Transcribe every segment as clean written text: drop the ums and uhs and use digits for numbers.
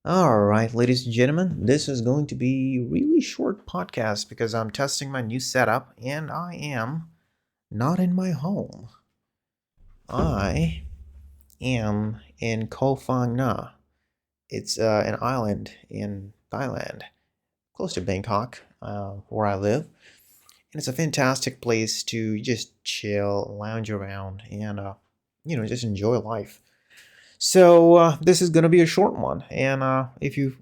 All right, ladies and gentlemen, this is going to be a really short podcast because I'm testing my new setup and I am not in my home. I am in Koh Phang Na. It's an island in Thailand, close to Bangkok, where I live. And it's a fantastic place to just chill, lounge around, and just enjoy life. So this is going to be a short one, and if you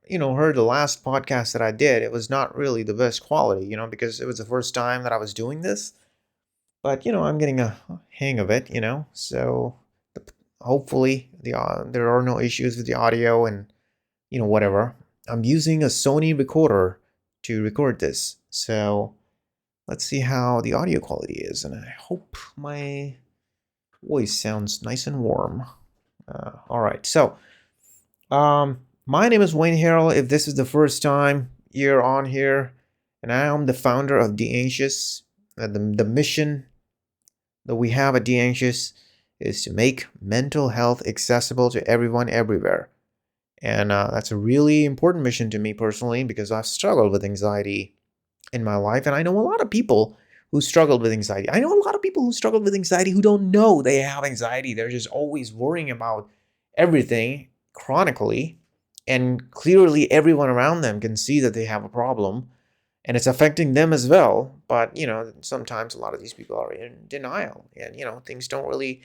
heard the last podcast that I did, it was not really the best quality, because it was the first time that I was doing this. But I'm getting a hang of it, So hopefully there are no issues with the audio and whatever. I'm using a Sony recorder to record this, so let's see how the audio quality is, and I hope my voice sounds nice and warm. All right, so my name is Wayne Harrell. If this is the first time you're on here, and I am the founder of The Anxious, the mission that we have at The Anxious is to make mental health accessible to everyone everywhere. And that's a really important mission to me personally because I've struggled with anxiety in my life. And I know a lot of people who struggled with anxiety. I know a lot of people who struggle with anxiety who don't know they have anxiety. They're just always worrying about everything chronically. And clearly, everyone around them can see that they have a problem and it's affecting them as well. But, sometimes a lot of these people are in denial and, things don't really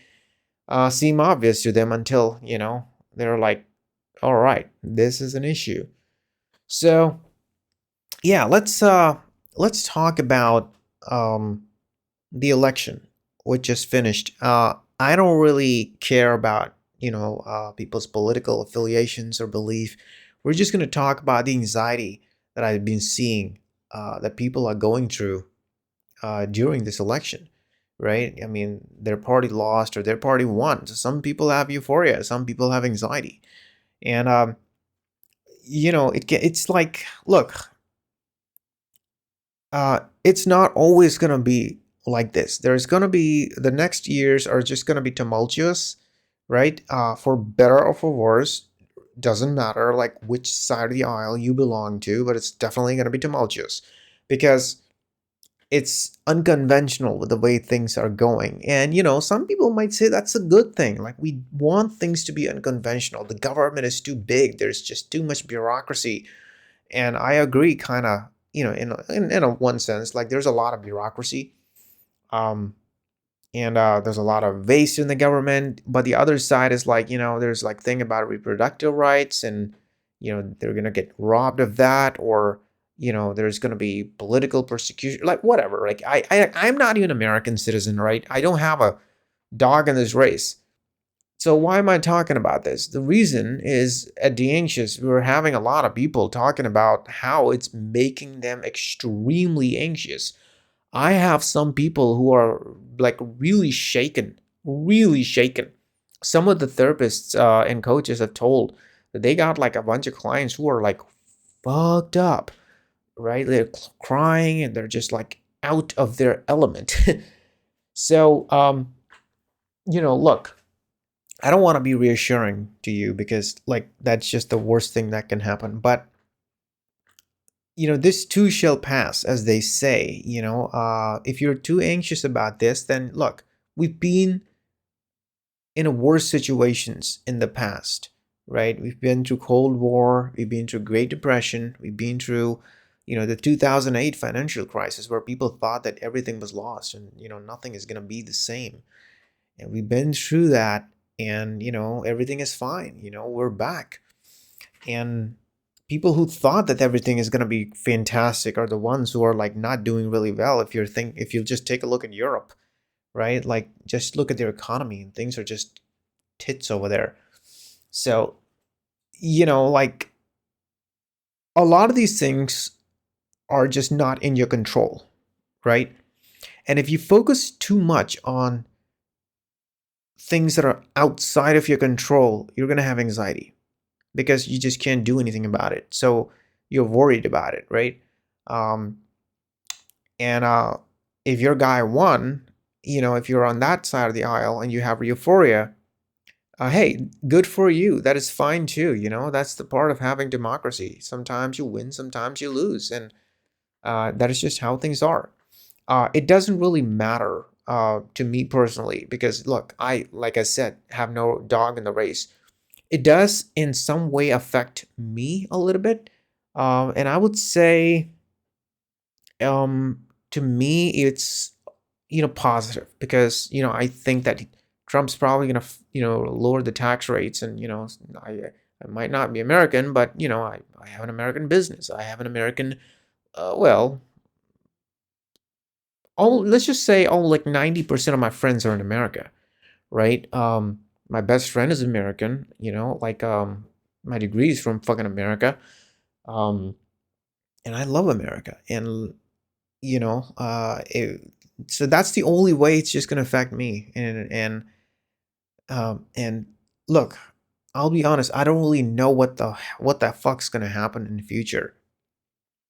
seem obvious to them until, they're like, all right, this is an issue. So, yeah, let's talk about the election, which just finished. I don't really care about people's political affiliations or belief. We're just going to talk about the anxiety that I've been seeing that people are going through during this election. Right? I mean, their party lost or their party won. So some people have euphoria, some people have anxiety, and it's like, look, it's not always going to be like this. There's going to be the next years are just going to be tumultuous, right? For better or for worse, doesn't matter like which side of the aisle you belong to, but it's definitely going to be tumultuous because it's unconventional with the way things are going. And some people might say that's a good thing. Like, we want things to be unconventional. The government is too big. There's just too much bureaucracy, and I agree, kind of, in a one sense, like there's a lot of bureaucracy, um, and there's a lot of waste in the government. But the other side is like, there's like thing about reproductive rights, and they're gonna get robbed of that, or there's gonna be political persecution, like whatever. Like I'm not even an American citizen, right? I don't have a dog in this race. So why am I talking about this? The reason is at The Anxious, we were having a lot of people talking about how it's making them extremely anxious. I have some people who are like really shaken, really shaken. Some of the therapists and coaches have told that they got like a bunch of clients who are like fucked up, right? They're crying and they're just like out of their element. So, look, I don't want to be reassuring to you because like that's just the worst thing that can happen. But this too shall pass, as they say. If you're too anxious about this, then look, we've been in worse situations in the past, right? We've been through Cold War, we've been through Great Depression, we've been through, the 2008 financial crisis where people thought that everything was lost and nothing is going to be the same. And we've been through that, and everything is fine. We're back. And people who thought that everything is going to be fantastic are the ones who are like not doing really well. If you just take a look at Europe, right? Like, just look at their economy and things are just tits over there. So, like, a lot of these things are just not in your control, right? And if you focus too much on things that are outside of your control, you're going to have anxiety because you just can't do anything about it. So you're worried about it, right? Um, and if your guy won, if you're on that side of the aisle and you have euphoria, Hey, good for you. That is fine too. That's the part of having democracy. Sometimes you win, sometimes you lose, and that is just how things are. It doesn't really matter to me personally because, look, like I said, have no dog in the race. It does in some way affect me a little bit, and I would say, to me, it's positive because I think that Trump's probably gonna lower the tax rates, and I might not be American, but I have an American business. I have an American, well, all let's just say all like 90% of my friends are in America, right? My best friend is American, like my degree is from fucking America. Um, and I love America. And you know, so that's the only way it's just gonna affect me. And look, I'll be honest, I don't really know what the fuck's gonna happen in the future.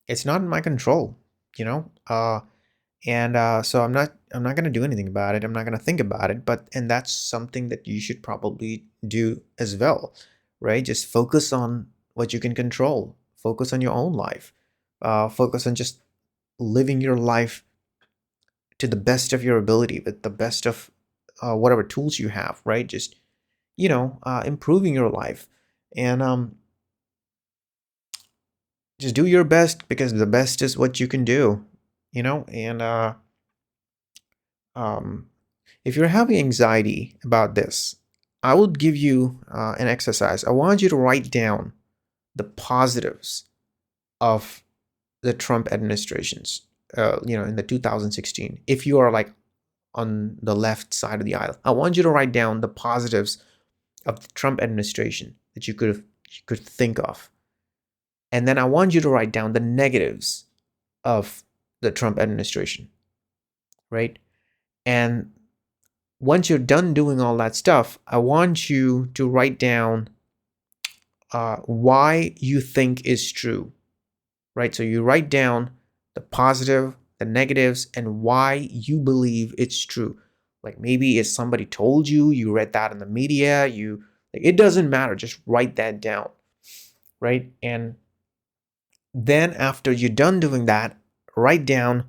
It's not in my control, you know. And so I'm not going to do anything about it. I'm not going to think about it, and that's something that you should probably do as well, right? Just focus on what you can control. Focus on your own life. Focus on just living your life to the best of your ability, with the best of whatever tools you have, right? Just improving your life, and just do your best, because the best is what you can do, and um if you're having anxiety about this, I would give you an exercise. I want you to write down the positives of the Trump administrations, in the 2016. If you are like on the left side of the aisle, I want you to write down the positives of the Trump administration that you could think of. And then I want you to write down the negatives of the Trump administration, right? And once you're done doing all that stuff, I want you to write down why you think is true, right? So you write down the positive, the negatives, and why you believe it's true. Like maybe if somebody told you, you read that in the media, it doesn't matter. Just write that down, right? And then after you're done doing that, write down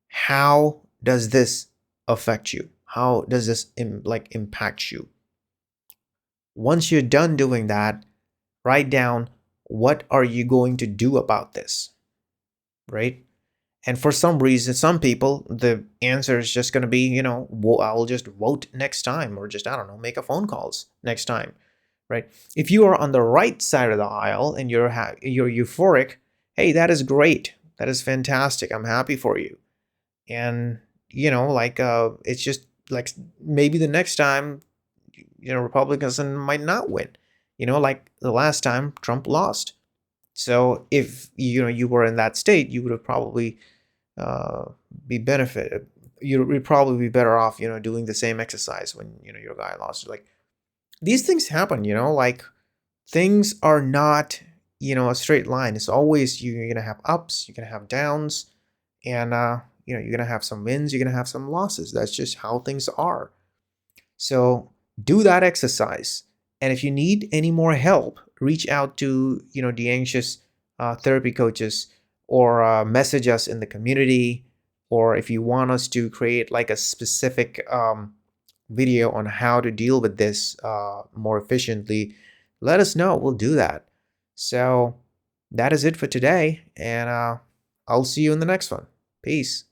how does this affect you? How does this impact you? Once you're done doing that, write down what are you going to do about this, right? And for some reason, some people, the answer is just going to be, I'll just vote next time, or just, I don't know, make a phone calls next time, right? If you are on the right side of the aisle and you're euphoric, hey, that is great. That is fantastic. I'm happy for you. And, it's just like maybe the next time, Republicans might not win, like the last time Trump lost. So if you were in that state, you would have probably uh, be benefited. You'd probably be better off, doing the same exercise when your guy lost. Like these things happen, like things are not a straight line. It's always you're gonna have ups, you're gonna have downs, and you're gonna have some wins, you're gonna have some losses. That's just how things are. So do that exercise. And if you need any more help, reach out to the anxious therapy coaches, or message us in the community. Or if you want us to create like a specific video on how to deal with this more efficiently, let us know. We'll do that. So that is it for today, and I'll see you in the next one. Peace.